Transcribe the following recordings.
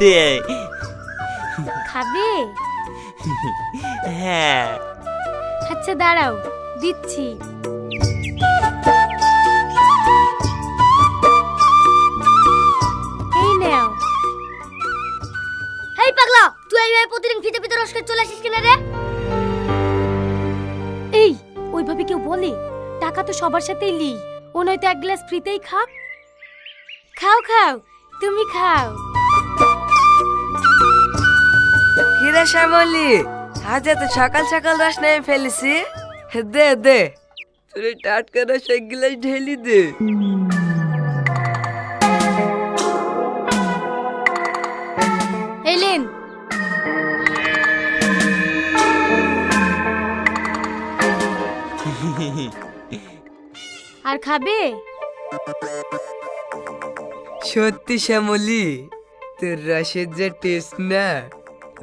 দে। খাবে? হ্যাঁ। আচ্ছা দাঁড়াও, দিচ্ছি। এই নাও। হেই পাগলা, তুই এইভাবে প্রতিদিন ফিতে ফিতে রস খেয়ে চলে আসিস কিনা রে? এই ওইভাবে কেউ বলে? টাকা তো সবার সাথেই লি, ও নয়তো এক গ্লাস ফ্রিতেই খাক। খাও খাও, তুমি খাও। কিরে শ্যামলি, আজ এত সকাল সকাল রস নিয়ে ফেলেছি। দে দে, তুই টাটকা রস এক গ্লাস ঢেলি দে। এলেন। আর খাবে? সত্যি শ্যামলি, তোর রসের যে টেস্ট না,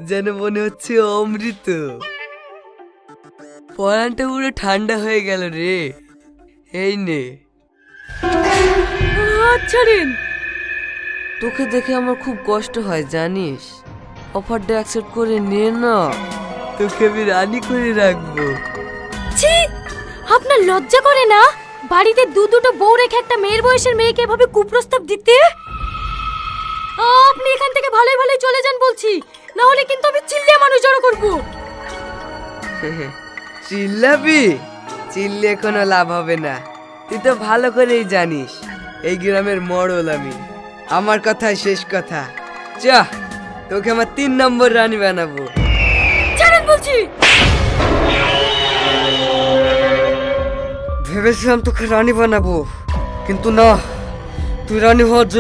যেন মনে হচ্ছে অমৃত। পরানটা পুরো ঠান্ডা হয়ে গেল রে। এই নে। ছাড়েন। তোকে দেখে আমার খুব কষ্ট হয় জানিস। অফারটা অ্যাকসেপ্ট করে নে না, তোকে আমি রানী করে রাখবো। ছি, আপনার লজ্জা করে না? বাড়িতে দুটো বউ রেখে একটা মেয়ের বয়সের মেয়েকে এভাবে কুপ্রস্তাব দিতে? আপনি এখান থেকে ভালোই ভালোই চলে যান বলছি, না হলে কিন্তু আমি চিল্লিয়ে মানুষ জড়ো করব। চিল্লাবি? চিল্লে কোনো লাভ হবে না। তুই তো ভালো করেই জানিস এই গ্রামের মড়ল আমি। আমার কথাই শেষ কথা। চ, তোকে আমার 3 নম্বর রানী বানাবো। ছাড়েন বলছি। ভেবেছিলাম তোকে রানী বানাবো, কিন্তু না, তুই রানী হওয়ার